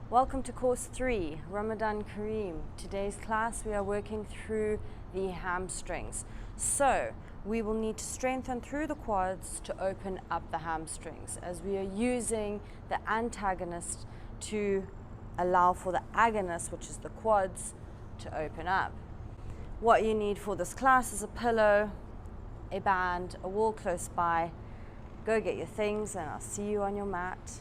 Welcome to course 3, Ramadan Kareem. Today's class we are working through the hamstrings. So we will need to strengthen through the quads to open up the hamstrings, as we are using the antagonist to allow for the agonist, which is the quads, to open up. What you need for this class is a pillow, a band, a wall close by. Go get your things and I'll see you on your mat.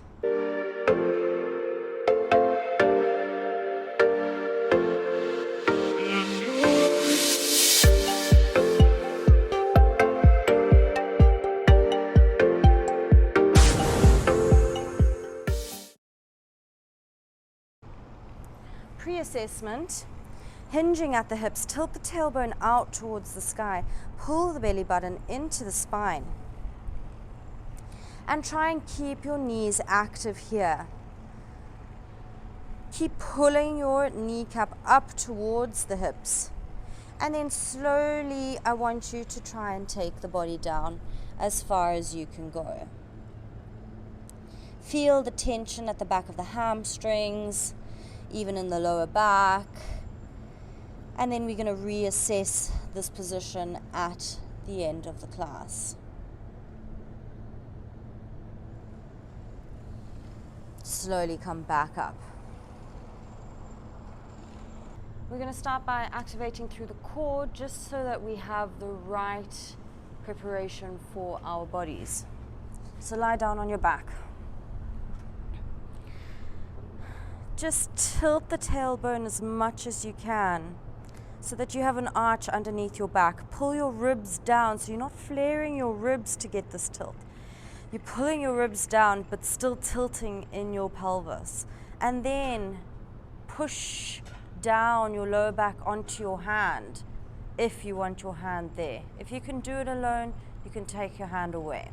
Pre-assessment, hinging at the hips, tilt the tailbone out towards the sky, pull the belly button into the spine, and try and keep your knees active here. Keep pulling your kneecap up towards the hips, and then slowly I want you to try and take the body down as far as you can go. Feel the tension at the back of the hamstrings, even in the lower back, and then we're going to reassess this position at the end of the class. Slowly come back up. We're going to start by activating through the core, just so that we have the right preparation for our bodies. So lie down on your back. Just tilt the tailbone as much as you can so that you have an arch underneath your back. Pull your ribs down so you're not flaring your ribs to get this tilt. You're pulling your ribs down but still tilting in your pelvis. And then push down your lower back onto your hand if you want your hand there. If you can do it alone, you can take your hand away.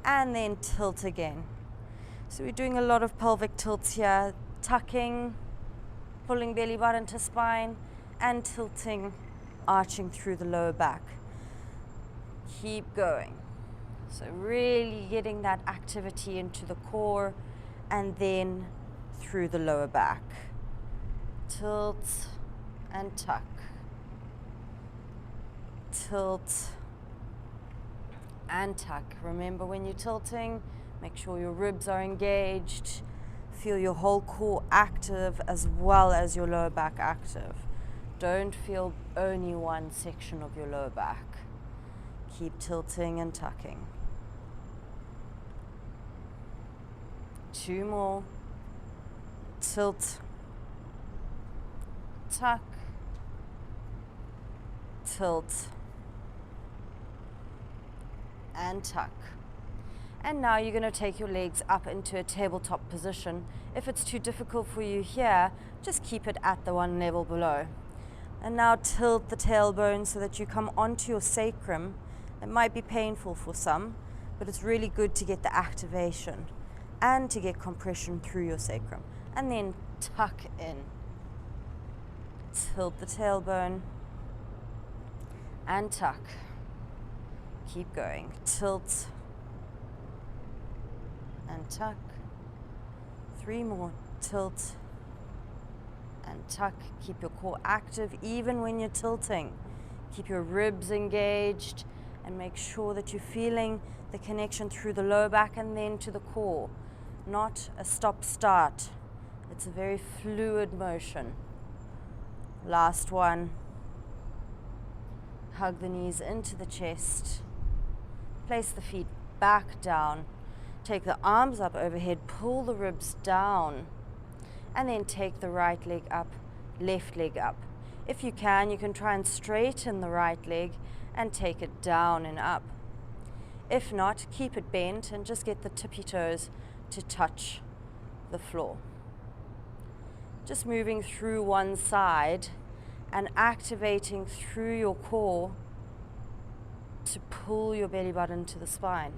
And then tilt again. So we're doing a lot of pelvic tilts here. Tucking, pulling belly button to spine, and tilting, arching through the lower back. Keep going. So really getting that activity into the core and then through the lower back. Tilt and tuck. Tilt and tuck. Remember, when you're tilting, make sure your ribs are engaged. Feel your whole core active as well as your lower back active. Don't feel only one section of your lower back. Keep tilting and tucking. 2 more. Tilt, tuck, tilt, and tuck. And now you're going to take your legs up into a tabletop position. If it's too difficult for you here, just keep it at the one level below. And now tilt the tailbone so that you come onto your sacrum. It might be painful for some, but it's really good to get the activation and to get compression through your sacrum. And then tuck in. Tilt the tailbone and tuck. Keep going. Tilt and tuck. 3 more. Tilt and tuck. Keep your core active even when you're tilting. Keep your ribs engaged and make sure that you're feeling the connection through the lower back and then to the core. Not a stop-start. It's a very fluid motion. Last one. Hug the knees into the chest. Place the feet back down. Take the arms up overhead, pull the ribs down, and then take the right leg up, left leg up. If you can try and straighten the right leg and take it down and up. If not, keep it bent and just get the tippy toes to touch the floor. Just moving through one side and activating through your core to pull your belly button to the spine.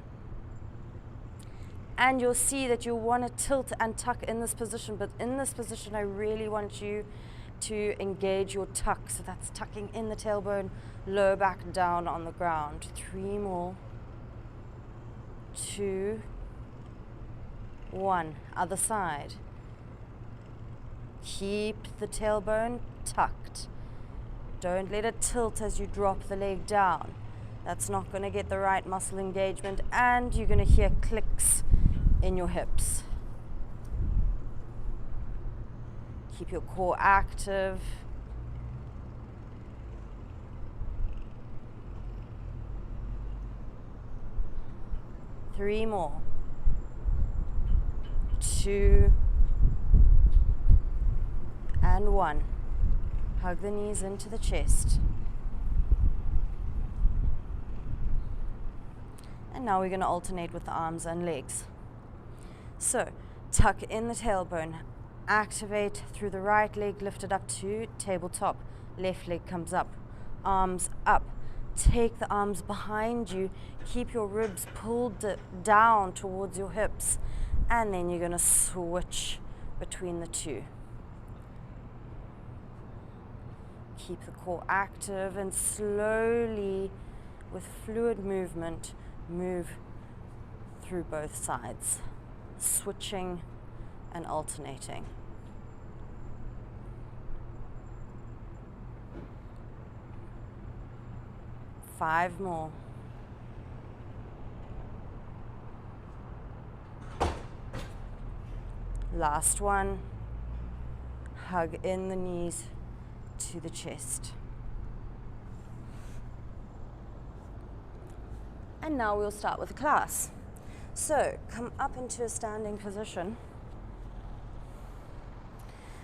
And you'll see that you'll want to tilt and tuck in this position, but in this position I really want you to engage your tuck. So that's tucking in the tailbone, lower back down on the ground. 3 more. 2, 1. Other side. Keep the tailbone tucked. Don't let it tilt as you drop the leg down. That's not going to get the right muscle engagement, and you're going to hear clicks in your hips. Keep your core active. Three more. 2 and 1. Hug the knees into the chest. And now we're going to alternate with the arms and legs. So, tuck in the tailbone. Activate through the right leg, lift it up to tabletop. Left leg comes up. Arms up. Take the arms behind you. Keep your ribs pulled down towards your hips. And then you're going to switch between the two. Keep the core active and slowly, with fluid movement, move through both sides, switching and alternating. Five more. Last one. Hug in the knees to the chest. And now we'll start with the class. So come up into a standing position.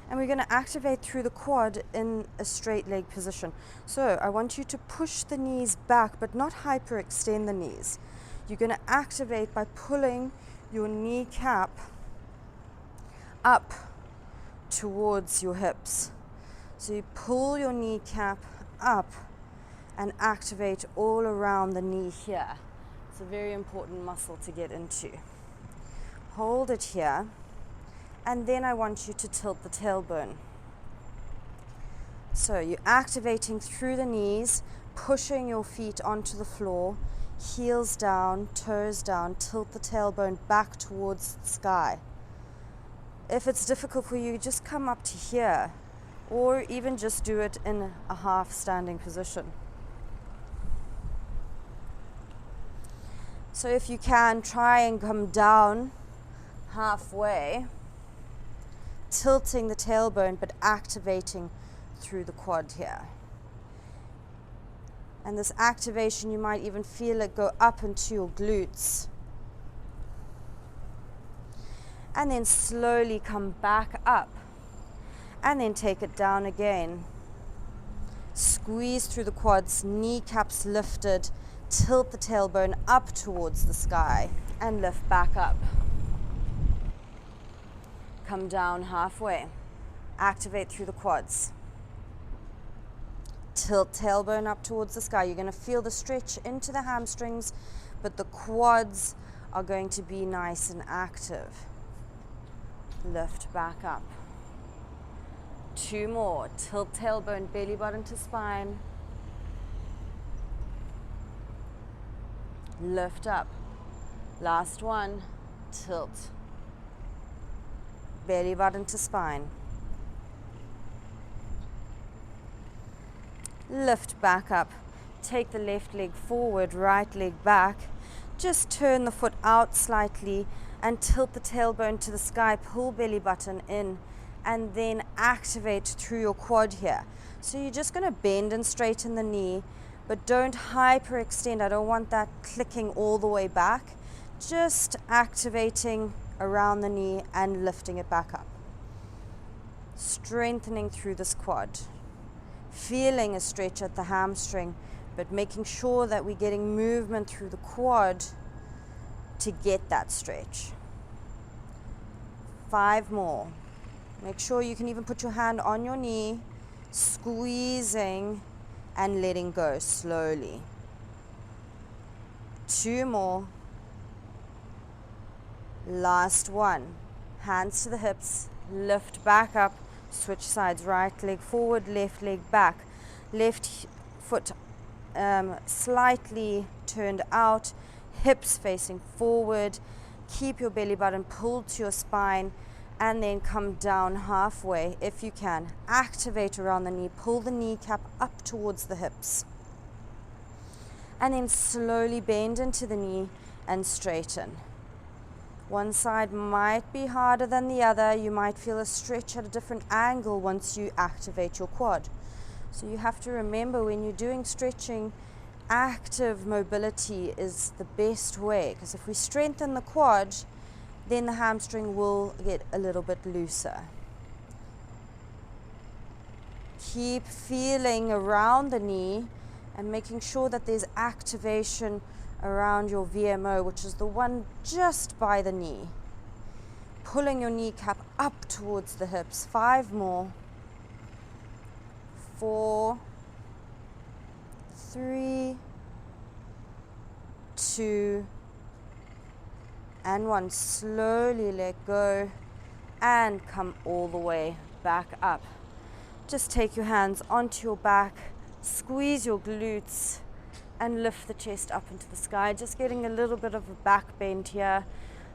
And we're going to activate through the quad in a straight leg position. So I want you to push the knees back, but not hyperextend the knees. You're going to activate by pulling your kneecap up towards your hips. So you pull your kneecap up and activate all around the knee here. It's a very important muscle to get into. Hold it here, and then I want you to tilt the tailbone. So you're activating through the knees, pushing your feet onto the floor, heels down, toes down, tilt the tailbone back towards the sky. If it's difficult for you, just come up to here, or even just do it in a half standing position. So if you can, try and come down halfway, tilting the tailbone but activating through the quad here. And this activation, you might even feel it go up into your glutes. And then slowly come back up. And then take it down again. Squeeze through the quads, kneecaps lifted, tilt the tailbone up towards the sky, and lift back up. Come down halfway. Activate through the quads. Tilt tailbone up towards the sky. You're going to feel the stretch into the hamstrings, but the quads are going to be nice and active. Lift back up. 2 more. Tilt tailbone, belly button to spine. Lift up. Last one. Tilt. Belly button to spine. Lift back up. Take the left leg forward, right leg back. Just turn the foot out slightly and tilt the tailbone to the sky. Pull belly button in. And then activate through your quad here. So you're just going to bend and straighten the knee, but don't hyperextend. I don't want that clicking all the way back. Just activating around the knee and lifting it back up. Strengthening through this quad. Feeling a stretch at the hamstring, but making sure that we're getting movement through the quad to get that stretch. 5 more. Make sure you can even put your hand on your knee, squeezing and letting go slowly. 2 more. Last one. Hands to the hips, lift back up, switch sides, right leg forward, left leg back. Left foot slightly turned out, hips facing forward. Keep your belly button pulled to your spine, and then come down halfway if you can. Activate around the knee, pull the kneecap up towards the hips, and then slowly bend into the knee and straighten. One side might be harder than the other. You might feel a stretch at a different angle once you activate your quad. So you have to remember, when you're doing stretching, active mobility is the best way, because if we strengthen the quad, then the hamstring will get a little bit looser. Keep feeling around the knee and making sure that there's activation around your VMO, which is the one just by the knee. Pulling your kneecap up towards the hips. 5 more. 4, 3, 2, and 1. Slowly let go and come all the way back up. Just take your hands onto your back, squeeze your glutes, and lift the chest up into the sky. Just getting a little bit of a back bend here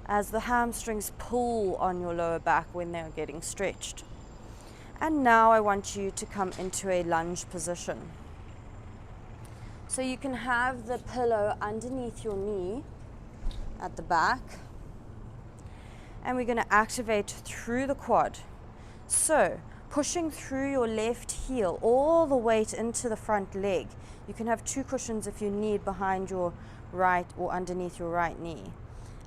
as the hamstrings pull on your lower back when they're getting stretched. And now I want you to come into a lunge position. So you can have the pillow underneath your knee at the back, and we're going to activate through the quad. So pushing through your left heel, all the weight into the front leg. You can have 2 cushions if you need behind your right or underneath your right knee.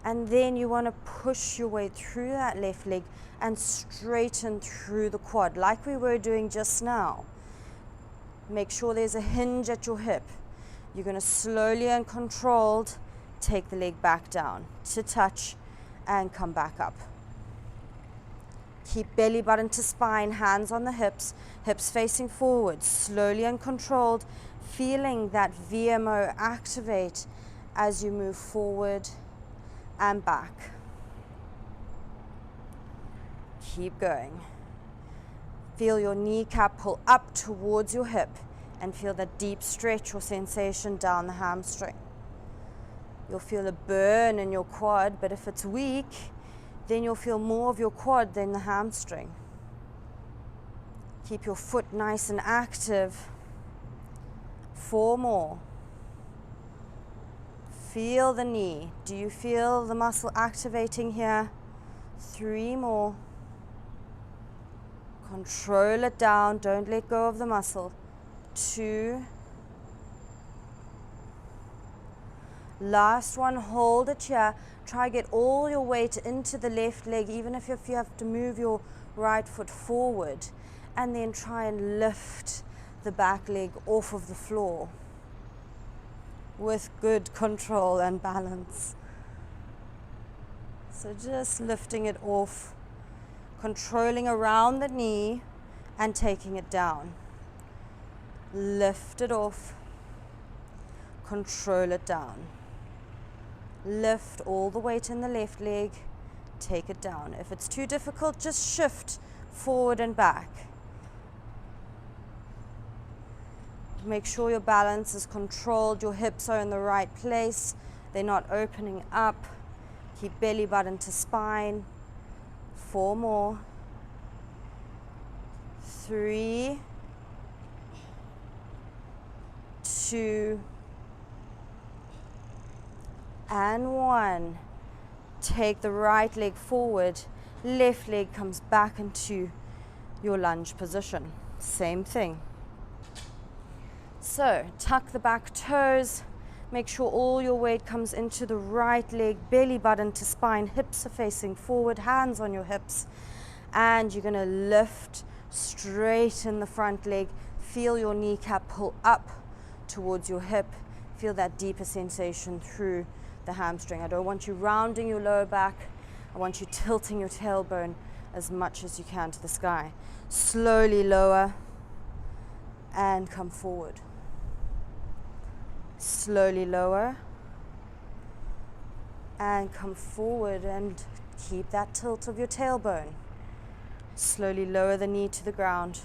And then you want to push your way through that left leg and straighten through the quad like we were doing just now. Make sure there's a hinge at your hip. You're going to slowly and controlled take the leg back down to touch and come back up. Keep belly button to spine, hands on the hips, hips facing forward, slowly and controlled, feeling that VMO activate as you move forward and back. Keep going. Feel your kneecap pull up towards your hip and feel that deep stretch or sensation down the hamstring. You'll feel a burn in your quad, but if it's weak, then you'll feel more of your quad than the hamstring. Keep your foot nice and active. 4 more. Feel the knee. Do you feel the muscle activating here? 3 more. Control it down. Don't let go of the muscle. 2. Last one, hold it here. Try get all your weight into the left leg, even if you have to move your right foot forward. And then try and lift the back leg off of the floor with good control and balance. So just lifting it off, controlling around the knee and taking it down. Lift it off, control it down. Lift all the weight in the left leg, take it down. If it's too difficult, just shift forward and back. Make sure your balance is controlled, your hips are in the right place, they're not opening up. Keep belly button to spine. 4 more. 3, 2, and 1. Take the right leg forward, left leg comes back into your lunge position. Same thing. So tuck the back toes, make sure all your weight comes into the right leg, belly button to spine, hips are facing forward, hands on your hips, and you're going to lift straight in the front leg. Feel your kneecap pull up towards your hip, feel that deeper sensation through the hamstring. I don't want you rounding your lower back, I want you tilting your tailbone as much as you can to the sky. Slowly lower and come forward. Slowly lower and come forward and keep that tilt of your tailbone. Slowly lower the knee to the ground.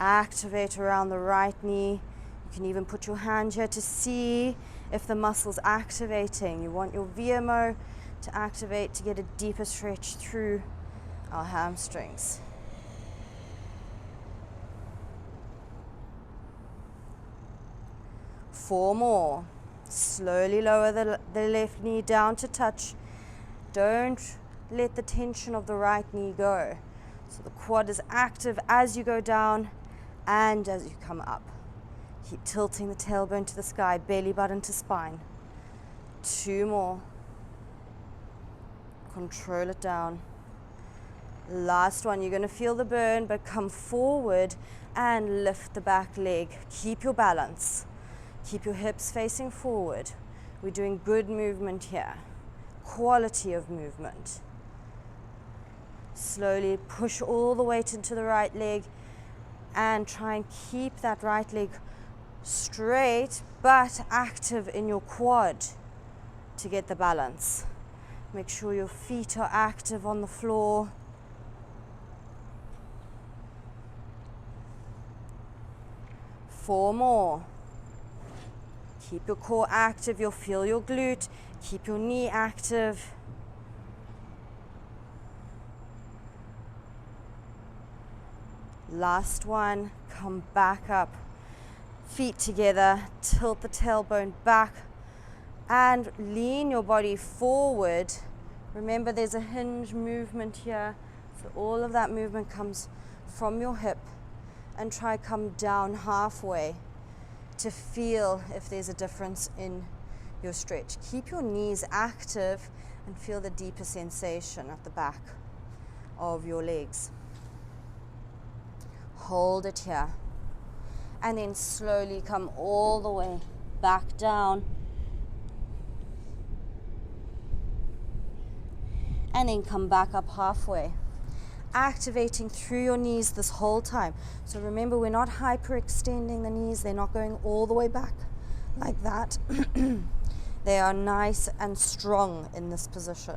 Activate around the right knee. You can even put your hand here to see if the muscle's activating. You want your VMO to activate to get a deeper stretch through our hamstrings. Four more. Slowly lower the left knee down to touch. Don't let the tension of the right knee go. So the quad is active as you go down and as you come up. Keep tilting the tailbone to the sky, belly button to spine. Two more. Control it down. Last one. You're going to feel the burn, but come forward and lift the back leg. Keep your balance. Keep your hips facing forward. We're doing good movement here. Quality of movement. Slowly push all the weight into the right leg and try and keep that right leg straight but active in your quad to get the balance. Make sure your feet are active on the floor. Four more. Keep your core active. You'll feel your glute. Keep your knee active. Last one. Come back up. Feet together. Tilt the tailbone back and lean your body forward. Remember, there's a hinge movement here. So all of that movement comes from your hip. And try come down halfway to feel if there's a difference in your stretch. Keep your knees active and feel the deeper sensation at the back of your legs. Hold it here. And then slowly come all the way back down. And then come back up halfway. Activating through your knees this whole time. So remember, we're not hyperextending the knees. They're not going all the way back like that. They are nice and strong in this position.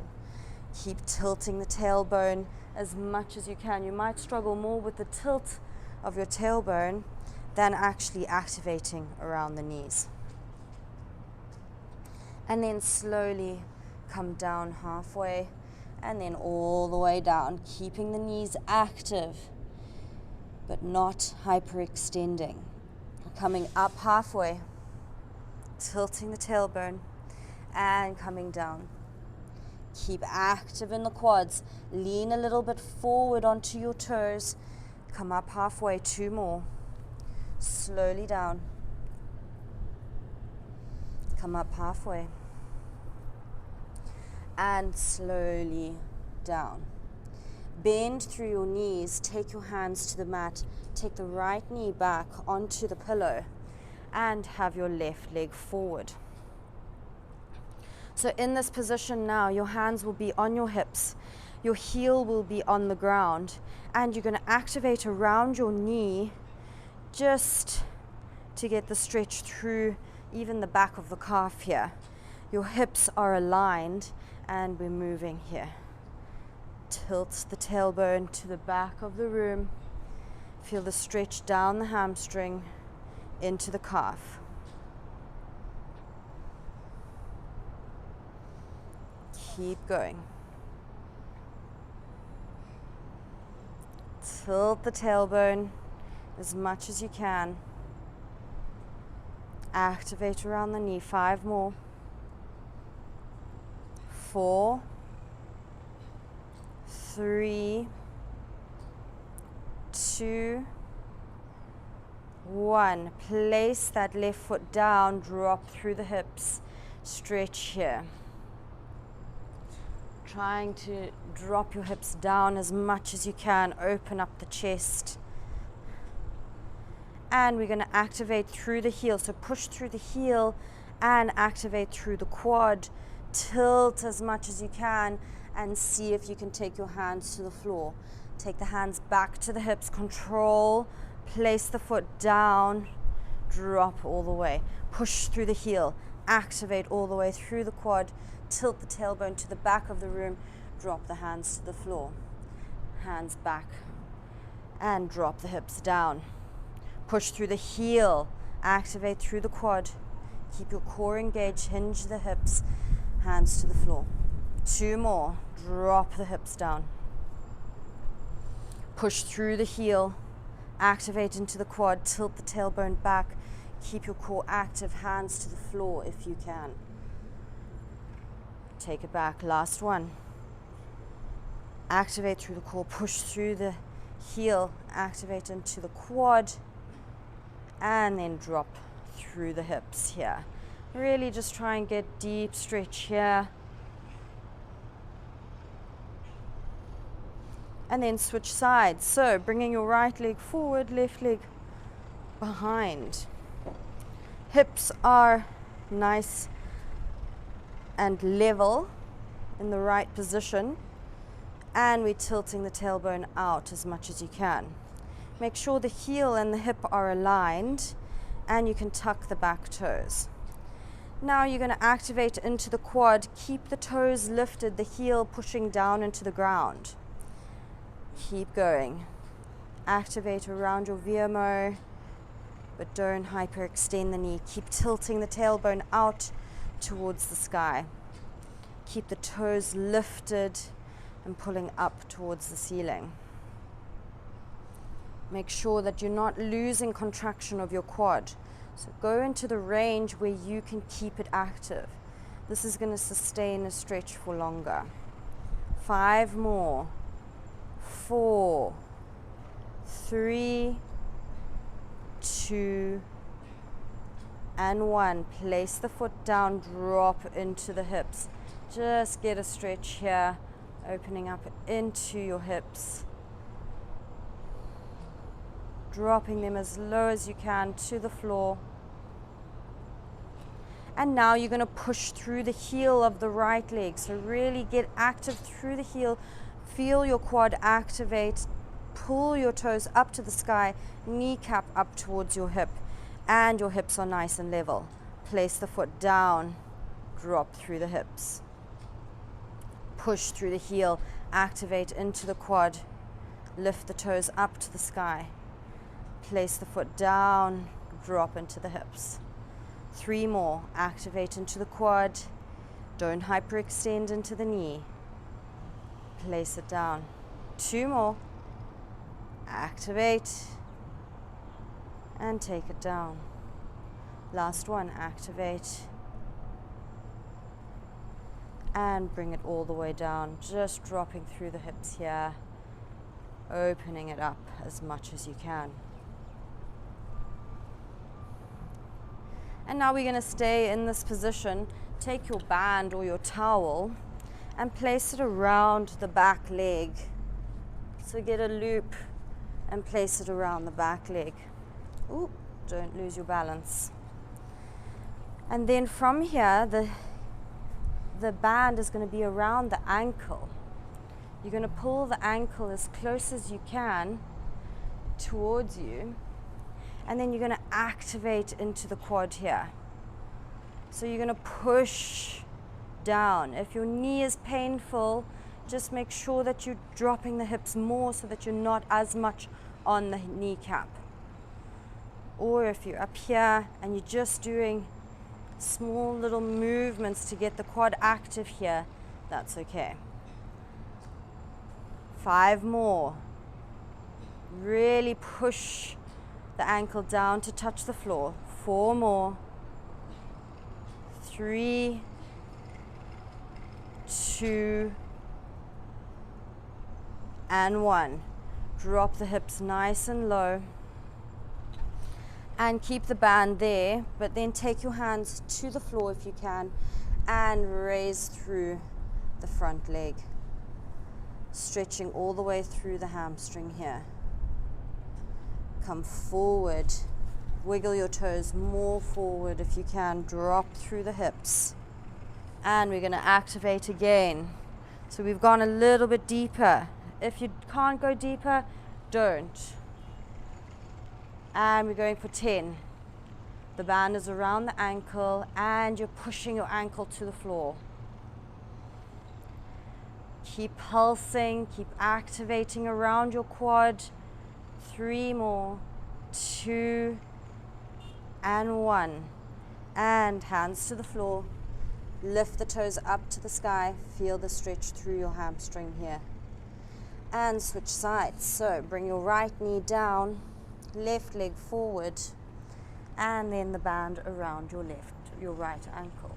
Keep tilting the tailbone as much as you can. You might struggle more with the tilt of your tailbone than actually activating around the knees. And then slowly come down halfway. And then all the way down, keeping the knees active, but not hyperextending. Coming up halfway, tilting the tailbone, and coming down. Keep active in the quads. Lean a little bit forward onto your toes. Come up halfway, two more. Slowly down. Come up halfway. And slowly down. Bend through your knees, take your hands to the mat, take the right knee back onto the pillow and have your left leg forward. So in this position now, your hands will be on your hips, your heel will be on the ground, and you're going to activate around your knee just to get the stretch through even the back of the calf here. Your hips are aligned and we're moving here. Tilt the tailbone to the back of the room. Feel the stretch down the hamstring into the calf. Keep going. Tilt the tailbone as much as you can. Activate around the knee. 5 more. 4, 3, 2, 1. Place that left foot down, drop through the hips, stretch here. Trying to drop your hips down as much as you can, open up the chest. And we're going to activate through the heel, so push through the heel and activate through the quad. Tilt as much as you can and see if you can take your hands to the floor. Take the hands back to the hips, control, place the foot down, drop all the way. Push through the heel, activate all the way through the quad, tilt the tailbone to the back of the room, drop the hands to the floor. Hands back and drop the hips down. Push through the heel, activate through the quad. Keep your core engaged, hinge the hips. Hands to the floor. 2 more. Drop the hips down. Push through the heel, activate into the quad, tilt the tailbone back, keep your core active, hands to the floor if you can. Take it back, last one. Activate through the core, push through the heel, activate into the quad, and then drop through the hips here. Really just try and get deep stretch here. And then switch sides. So bringing your right leg forward, left leg behind. Hips are nice and level in the right position. And we're tilting the tailbone out as much as you can. Make sure the heel and the hip are aligned, and you can tuck the back toes. Now you're going to activate into the quad. Keep the toes lifted, the heel pushing down into the ground. Keep going. Activate around your VMO, but don't hyperextend the knee. Keep tilting the tailbone out towards the sky. Keep the toes lifted and pulling up towards the ceiling. Make sure that you're not losing contraction of your quad. So go into the range where you can keep it active. This is going to sustain a stretch for longer. 5 more. 4, 3, 2, and 1. Place the foot down, drop into the hips. Just get a stretch here, opening up into your hips. Dropping them as low as you can to the floor. And now you're going to push through the heel of the right leg. So really get active through the heel. Feel your quad activate. Pull your toes up to the sky. Kneecap up towards your hip. And your hips are nice and level. Place the foot down. Drop through the hips. Push through the heel. Activate into the quad. Lift the toes up to the sky. Place the foot down. Drop into the hips. 3 more. Activate into the quad. Don't hyperextend into the knee. Place it down. 2 more. Activate. And take it down. Last one. Activate. And bring it all the way down. Just dropping through the hips here. Opening it up as much as you can. And now we're going to stay in this position. Take your band or your towel and place it around the back leg. So get a loop and place it around the back leg. Ooh, don't lose your balance. And then from here, the band is going to be around the ankle. You're going to pull the ankle as close as you can towards you. And then you're going to activate into the quad here. So you're going to push down. If your knee is painful, just make sure that you're dropping the hips more so that you're not as much on the kneecap. Or if you're up here and you're just doing small little movements to get the quad active here, that's okay. 5 more. Really push the ankle down to touch the floor. 4 more. 3, 2, and 1. Drop the hips nice and low. And keep the band there, but then take your hands to the floor if you can and raise through the front leg. Stretching all the way through the hamstring here. Come forward. Wiggle your toes more forward if you can. Drop through the hips. And we're going to activate again. So we've gone a little bit deeper. If you can't go deeper, don't. And we're going for 10. The band is around the ankle and you're pushing your ankle to the floor. Keep pulsing, keep activating around your quad. 3 more. 2 and 1. And hands to the floor. Lift the toes up to the sky. Feel the stretch through your hamstring here. And switch sides. So bring your right knee down, left leg forward, and then the band around your right ankle.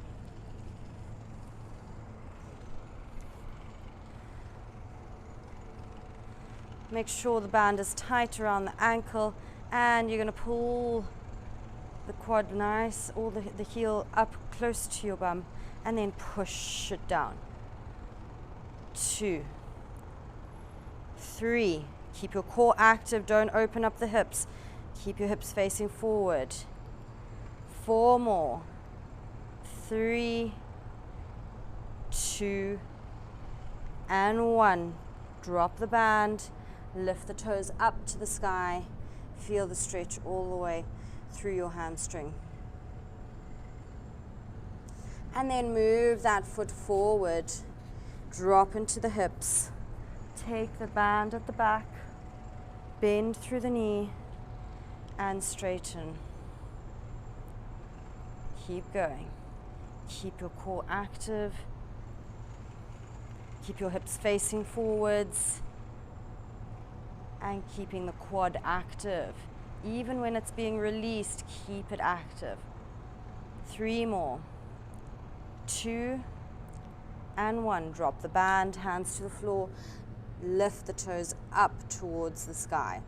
Make sure the band is tight around the ankle, and you're going to pull the quad nice, or the heel up close to your bum, and then push it down. 2, 3, keep your core active, don't open up the hips. Keep your hips facing forward. 4 more. 3, 2, and 1. Drop the band, lift the toes up to the sky. Feel the stretch all the way through your hamstring. And then move that foot forward. Drop into the hips. Take the band at the back, bend through the knee, and straighten. Keep going. Keep your core active. Keep your hips facing forwards, and keeping the quad active. Even when it's being released, keep it active. 3 more. 2, and 1. Drop the band, hands to the floor. Lift the toes up towards the sky.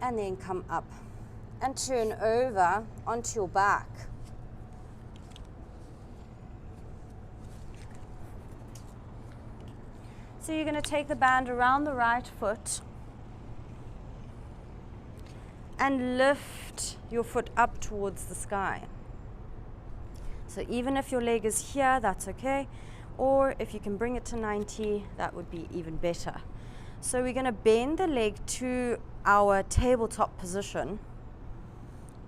And then come up and turn over onto your back. So you're going to take the band around the right foot and lift your foot up towards the sky. So even if your leg is here, that's okay. Or if you can bring it to 90, that would be even better. So we're going to bend the leg to our tabletop position.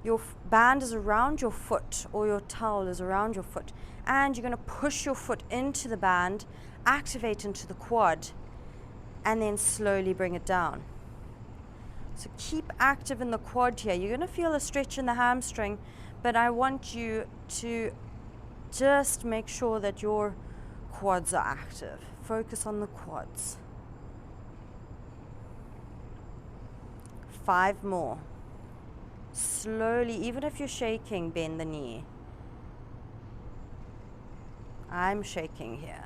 Your band is around your foot, or your towel is around your foot, and you're going to push your foot into the band, activate into the quad, and then slowly bring it down. So keep active in the quad here. You're going to feel a stretch in the hamstring, but I want you to just make sure that your quads are active. Focus on the quads. 5 more. Slowly, even if you're shaking, bend the knee. I'm shaking here.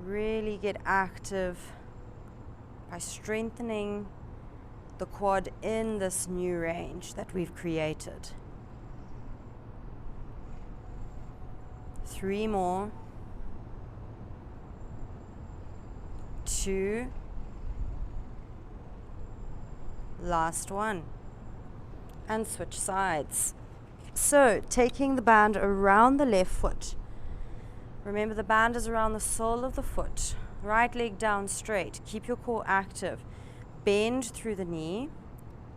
Really get active by strengthening the quad in this new range that we've created. 3 more. 2. Last one. And switch sides. So taking the band around the left foot. Remember, the band is around the sole of the foot. Right leg down straight. Keep your core active. Bend through the knee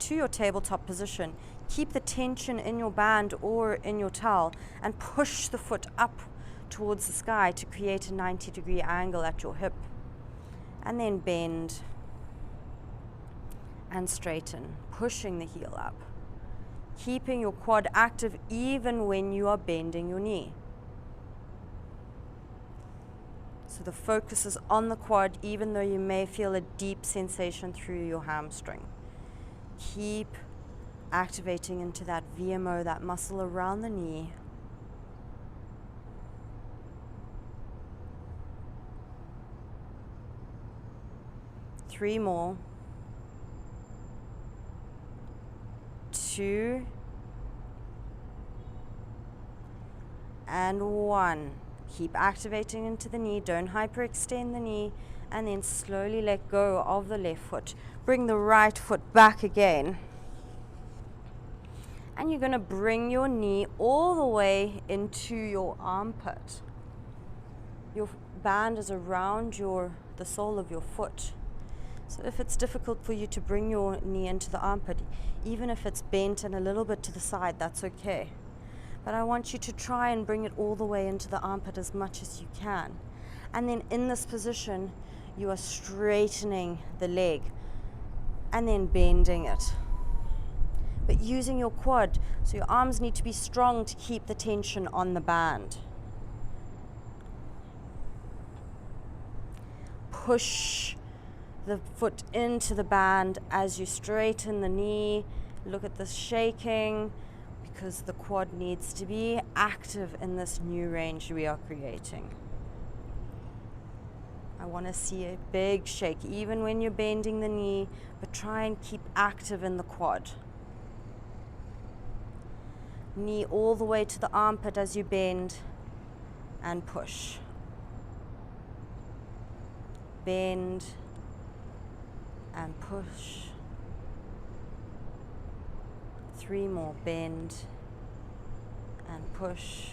to your tabletop position. Keep the tension in your band or in your towel, and push the foot up towards the sky to create a 90-degree angle at your hip. And then bend and straighten, pushing the heel up. Keeping your quad active even when you are bending your knee. So the focus is on the quad, even though you may feel a deep sensation through your hamstring. Keep activating into that VMO, that muscle around the knee. Three more. 2 and 1. Keep activating into the knee. Don't hyperextend the knee, and then slowly let go of the left foot. Bring the right foot back again. And you're going to bring your knee all the way into your armpit. Your band is around the sole of your foot. So if it's difficult for you to bring your knee into the armpit, even if it's bent and a little bit to the side, that's okay. But I want you to try and bring it all the way into the armpit as much as you can. And then in this position, you are straightening the leg and then bending it. but using your quad. So your arms need to be strong to keep the tension on the band. Push the foot into the band as you straighten the knee. Look at this shaking, because the quad needs to be active in this new range we are creating. I want to see a big shake, even when you're bending the knee, but try and keep active in the quad. Knee all the way to the armpit as you bend and push. Bend and push. 3 more, bend and push.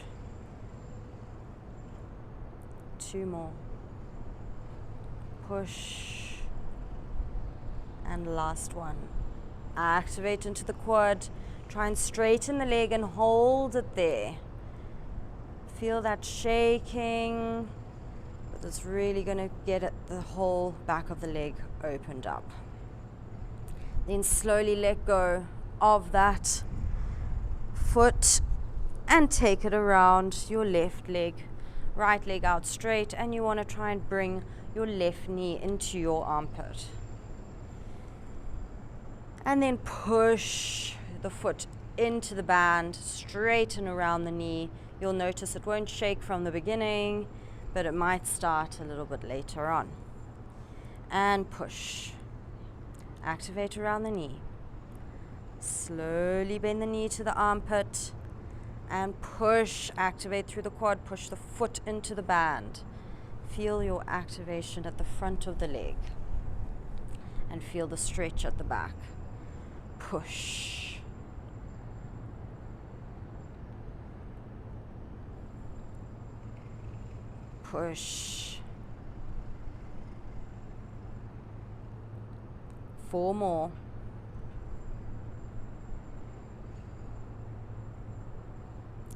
2 more. Push. And last one. Activate into the quad. Try and straighten the leg and hold it there. Feel that shaking, but it's really going to get it, the whole back of the leg opened up. Then slowly let go of that foot and take it around your left leg. Right leg out straight, and you want to try and bring your left knee into your armpit. And then push the foot into the band, straighten around the knee. You'll notice it won't shake from the beginning, but it might start a little bit later on. And push. Activate around the knee. Slowly bend the knee to the armpit and push. Activate through the quad. Push the foot into the band. Feel your activation at the front of the leg and feel the stretch at the back. Push. Push. 4 more.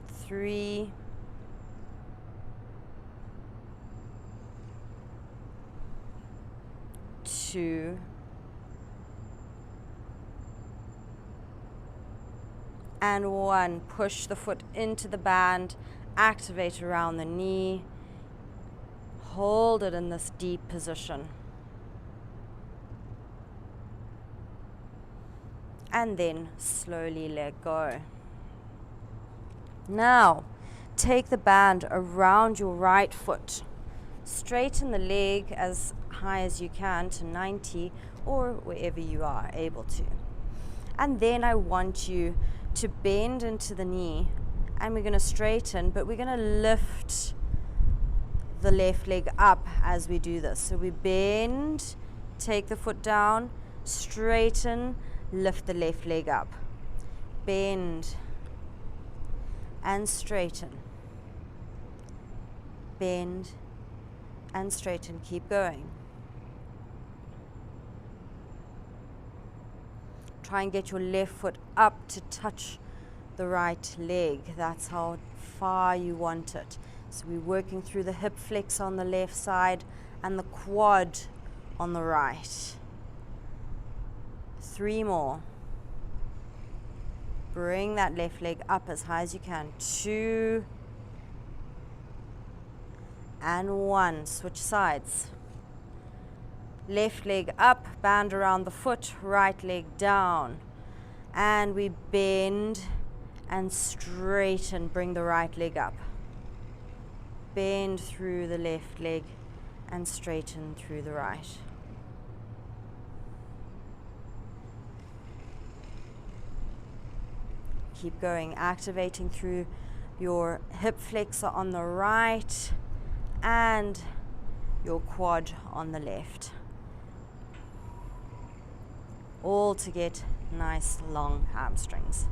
3. 2. And 1. Push the foot into the band, activate around the knee, hold it in this deep position. And then slowly let go. Now, take the band around your right foot. Straighten the leg as high as you can to 90 or wherever you are able to. And then I want you to bend into the knee, and we're going to straighten, but we're going to lift the left leg up as we do this. So we bend, take the foot down, straighten, lift the left leg up. Bend and straighten. Bend and straighten. Keep going. Try and get your left foot up to touch the right leg. That's how far you want it. So we're working through the hip flex on the left side and the quad on the right. 3 more. Bring that left leg up as high as you can. 2 and 1. Switch sides. Left leg up, band around the foot, right leg down. And we bend and straighten, bring the right leg up. Bend through the left leg and straighten through the right. Keep going, activating through your hip flexor on the right and your quad on the left. All to get nice long hamstrings.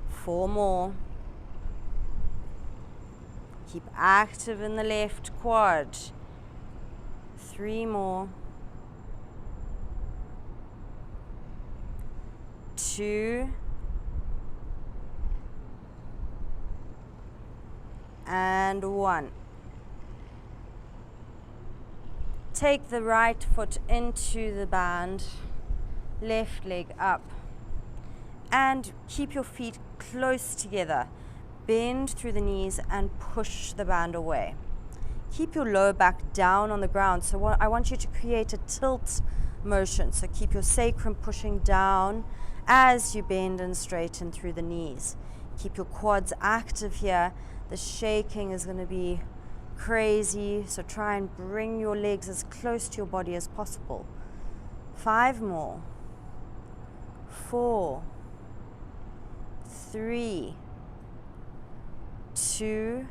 Four more. Keep active in the left quad. 3 more. 2. and 1. Take the right foot into the band, left leg up, and keep your feet close together. Bend through the knees and push the band away. Keep your lower back down on the ground. So I want you to create a tilt motion. So keep your sacrum pushing down as you bend and straighten through the knees. Keep your quads active here. The shaking is going to be crazy. So try and bring your legs as close to your body as possible. 5 more. 4, 3, 2,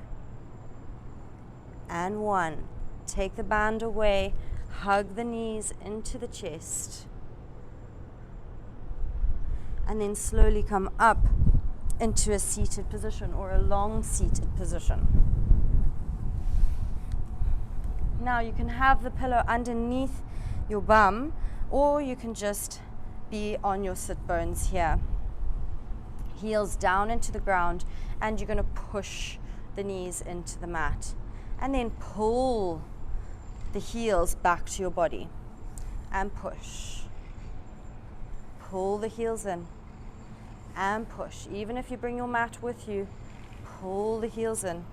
and 1. Take the band away, hug the knees into the chest, and then slowly come up into a seated position or a long seated position. Now you can have the pillow underneath your bum, or you can just be on your sit bones here. Heels down into the ground, and you're going to push the knees into the mat. And then pull the heels back to your body and push. Pull the heels in and push. Even if you bring your mat with you, pull the heels in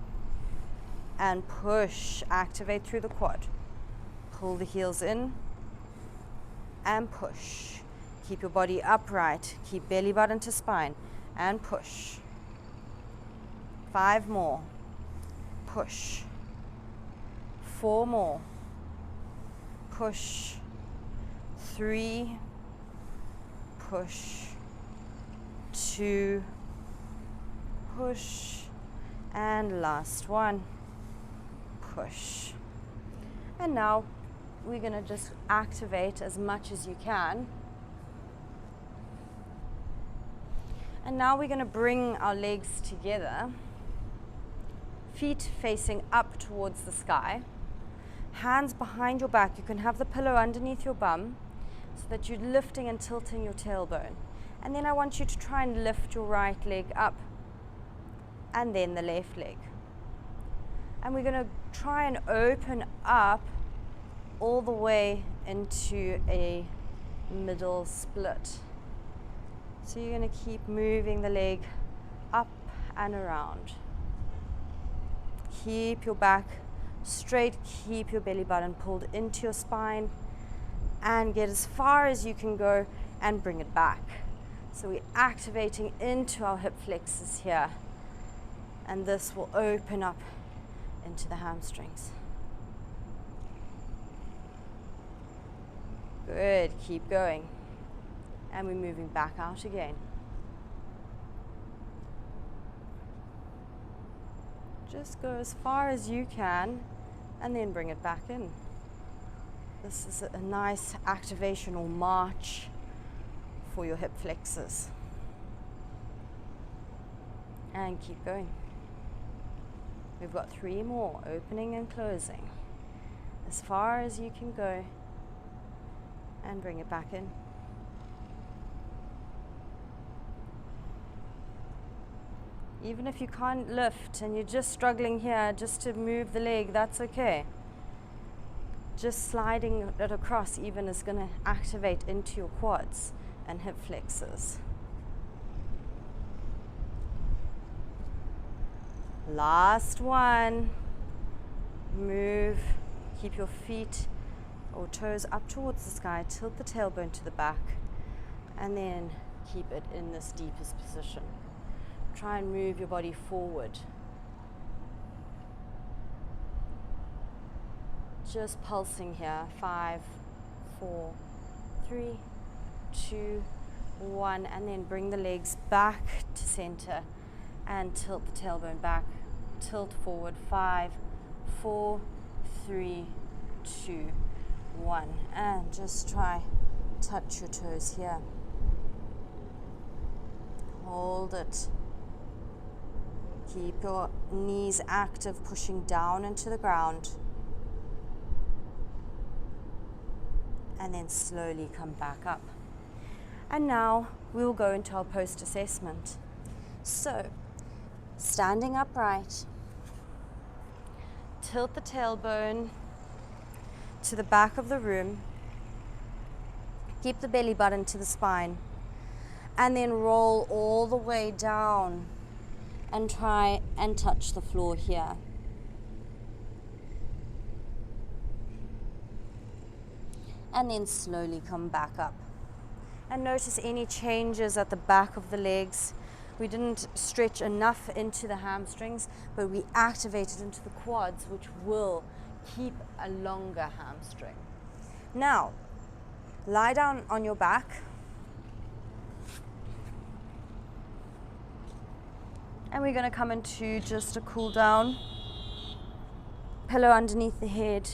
and push. Activate through the quad. Pull the heels in and push. Keep your body upright. Keep belly button to spine and push. 5 more. Push. 4 more. Push. 3. Push. 2. Push. And last one. Push. And now we're going to just activate as much as you can. And now we're going to bring our legs together. Feet facing up towards the sky. Hands behind your back. You can have the pillow underneath your bum so that you're lifting and tilting your tailbone. And then I want you to try and lift your right leg up and then the left leg. And we're going to try and open up all the way into a middle split. So you're going to keep moving the leg up and around. Keep your back straight, keep your belly button pulled into your spine, and get as far as you can go and bring it back. So we're activating into our hip flexors here, and this will open up into the hamstrings. Good, keep going. And we're moving back out again. Just go as far as you can and then bring it back in. This is a nice activation or march for your hip flexors. And keep going. We've got 3 more, opening and closing. As far as you can go and bring it back in. Even if you can't lift and you're just struggling here just to move the leg, that's okay. Just sliding it across even is going to activate into your quads and hip flexors. Last one. Move. Keep your feet or toes up towards the sky. Tilt the tailbone to the back and then keep it in this deepest position. Try and move your body forward. Just pulsing here. 5, 4, 3, 2, 1, and then bring the legs back to center and tilt the tailbone back. Tilt forward. 5, 4, 3, 2, 1, and just try touch your toes here. Hold it. Keep your knees active, pushing down into the ground. And then slowly come back up. And now we'll go into our post-assessment. So, standing upright, Tilt the tailbone to the back of the room. Keep the belly button to the spine. And then roll all the way down and try and touch the floor here. And then slowly come back up. And notice any changes at the back of the legs. We didn't stretch enough into the hamstrings, but we activated into the quads, which will keep a longer hamstring. Now, lie down on your back. And we're going to come into just a cool down. Pillow underneath the head.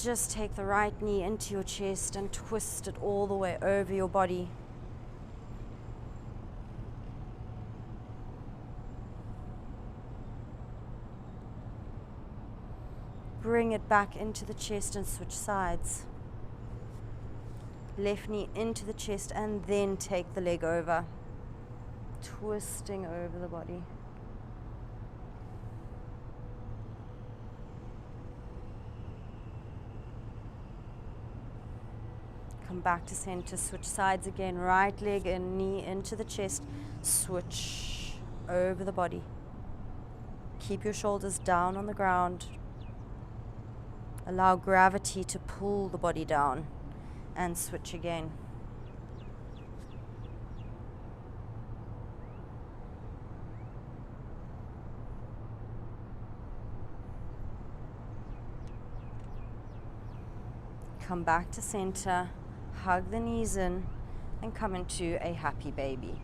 Just take the right knee into your chest and twist it all the way over your body. Bring it back into the chest and switch sides. Left knee into the chest and then take the leg over. Twisting over the body. Come back to center, switch sides again. Right leg and knee into the chest. Switch over the body. Keep your shoulders down on the ground. Allow gravity to pull the body down and switch again. Come back to center, hug the knees in, and come into a happy baby.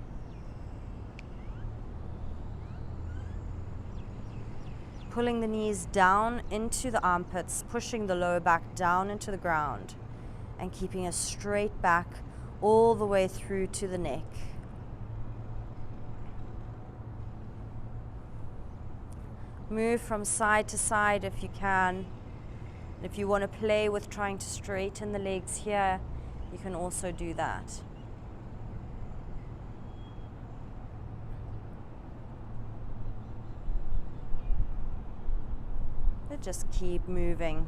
Pulling the knees down into the armpits, pushing the lower back down into the ground, and keeping a straight back all the way through to the neck. Move from side to side if you can. If you want to play with trying to straighten the legs here, you can also do that. But just keep moving.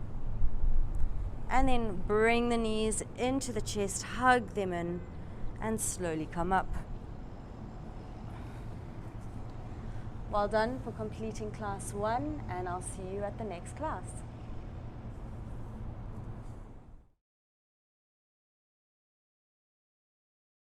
And then bring the knees into the chest, hug them in, and slowly come up. Well done for completing class 1, and I'll see you at the next class.